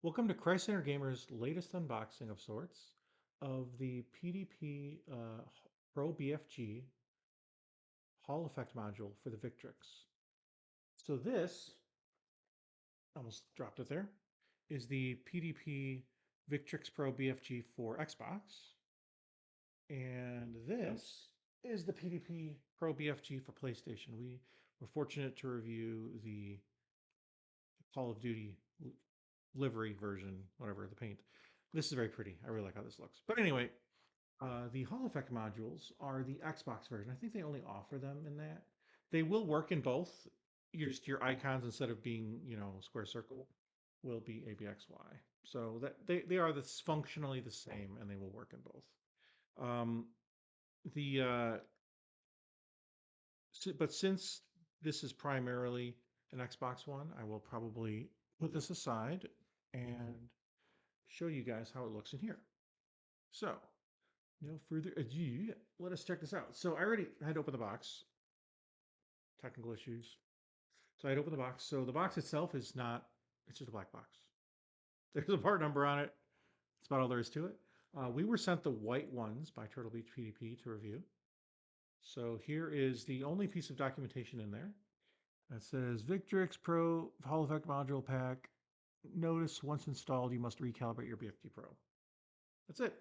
Welcome to Christ Center Gamer's latest unboxing of sorts of the PDP Pro BFG Hall effect module for the Victrix. So this, almost dropped it there, is the PDP Victrix Pro BFG for Xbox. And this is the PDP Pro BFG for PlayStation. We were fortunate to review the Call of Duty livery version, whatever, the paint. This is very pretty. I really like how this looks. But anyway, the Hall effect modules are the Xbox version. I think they only offer them in that. They will work in both. Your icons, instead of being, square circle, will be ABXY. So that they are this functionally the same, and they will work in both. The but since this is primarily an Xbox One, I will probably put this aside and show you guys how it looks in here. So, no further ado, let us check this out. So I already had to open the box. Technical issues. So I had to open the box. So the box itself is not, it's just a black box. There's a part number on it. That's about all there is to it. We were sent the white ones by Turtle Beach PDP to review. So here is the only piece of documentation in there. It says Victrix Pro Hall Effect Module Pack. Notice once installed, you must recalibrate your BFG Pro. That's it.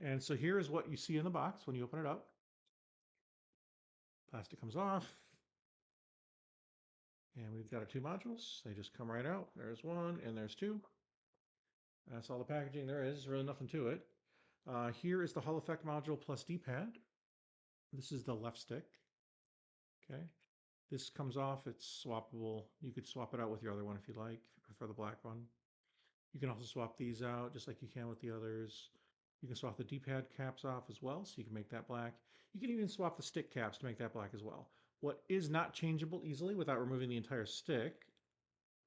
And so here is what you see in the box when you open it up. Plastic comes off. And we've got our two modules. They just come right out. There's one and there's two. That's all the packaging there is. There's really nothing to it. Here is the Hall Effect module plus D-pad. This is the left stick. Okay. This comes off. It's swappable. You could swap it out with your other one if you like, if you prefer the black one. You can also swap these out just like you can with the others. You can swap the D-pad caps off as well, so you can make that black. You can even swap the stick caps to make that black as well. What is not changeable easily without removing the entire stick,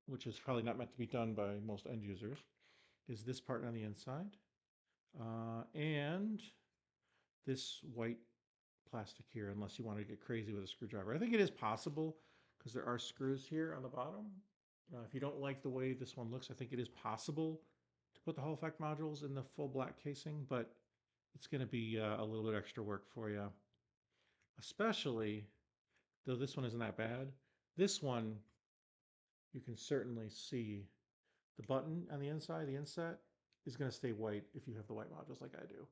which is probably not meant to be done by most end users, is this part on the inside. And this white plastic here, unless you want to get crazy with a screwdriver. I think it is possible because there are screws here on the bottom. If you don't like the way this one looks, I think it is possible to put the Hall effect modules in the full black casing, but it's going to be a little bit extra work for you. Especially, though this one isn't that bad, this one you can certainly see the button on the inside, the inset, is going to stay white if you have the white modules like I do.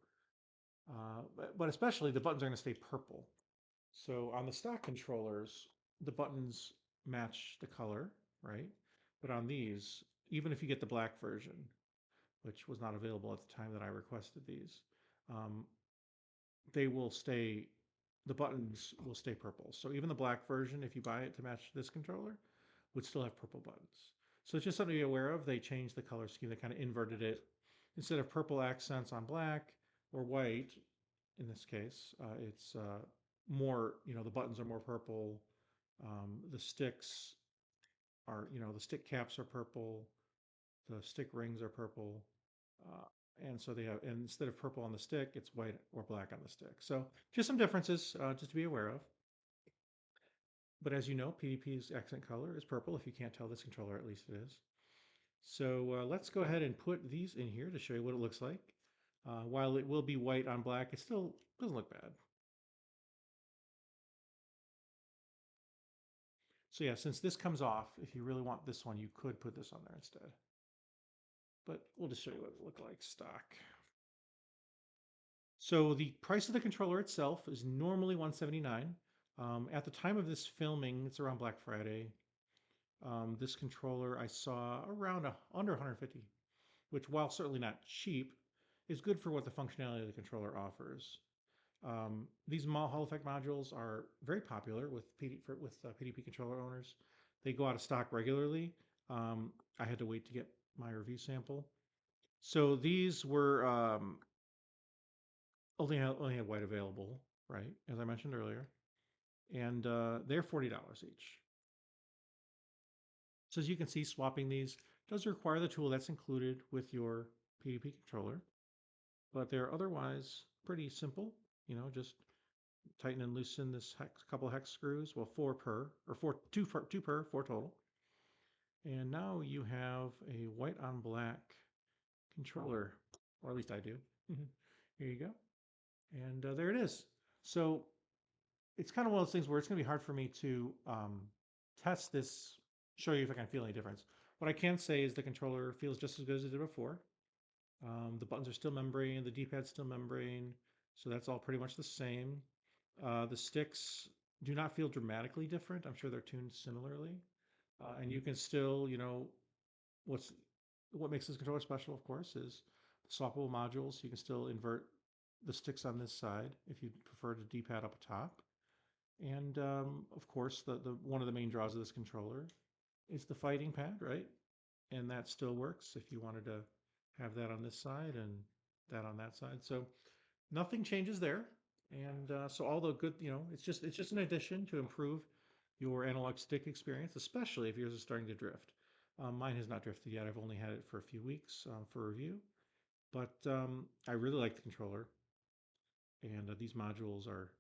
But especially the buttons are going to stay purple. So on the stock controllers, the buttons match the color, right? But on these, even if you get the black version, which was not available at the time that I requested these, um, they will stay, the buttons will stay purple. So even the black version, if you buy it to match this controller, would still have purple buttons. So it's just something to be aware of. They changed the color scheme. They kind of inverted it. Instead of purple accents on black or white, in this case, it's more, the buttons are more purple. The sticks are, the stick caps are purple. The stick rings are purple. And so they have, and instead of purple on the stick, it's white or black on the stick. So just some differences just to be aware of. But as you know, PDP's accent color is purple. If you can't tell this controller, at least it is. So let's go ahead and put these in here to show you what it looks like. While it will be white on black, it still doesn't look bad. So yeah, since this comes off, if you really want this one, you could put this on there instead. But we'll just show you what it looked like stock. So the price of the controller itself is normally $179. At the time of this filming, it's around Black Friday. This controller I saw around under 150, which, while certainly not cheap, is good for what the functionality of the controller offers. These Hall effect modules are very popular with PDP controller owners. They go out of stock regularly. I had to wait to get my review sample. So these were only had white available, right? As I mentioned earlier, and they're $40 each. So as you can see, swapping these does require the tool that's included with your PDP controller, but they're otherwise pretty simple. Just tighten and loosen this couple hex screws. Well, four per, or four, two per, four total. And now you have a white on black controller, or at least I do. Here you go. And there it is. So it's kind of one of those things where it's going to be hard for me to test this, show you if I can feel any difference. What I can say is the controller feels just as good as it did before. The buttons are still membrane, the D-pad's still membrane, so that's all pretty much the same. The sticks do not feel dramatically different. I'm sure they're tuned similarly. And you can still, what's what makes this controller special, of course, is the swappable modules. You can still invert the sticks on this side if you prefer the D-pad up top. And of course, the one of the main draws of this controller is the fighting pad, right? And that still works if you wanted to have that on this side and that on that side. So nothing changes there. And so all the good, it's just an addition to improve your analog stick experience, especially if yours is starting to drift. Mine has not drifted yet. I've only had it for a few weeks for review, but I really like the controller, and these modules are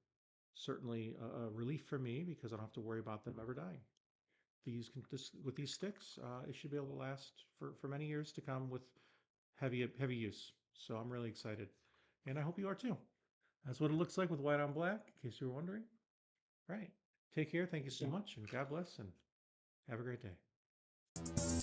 certainly a relief for me because I don't have to worry about them ever dying. With these sticks, it should be able to last for many years to come with heavy use. So I'm really excited, and I hope you are too. That's what it looks like with white on black, in case you were wondering. All right. Take care. Thank you so much, and God bless, and have a great day.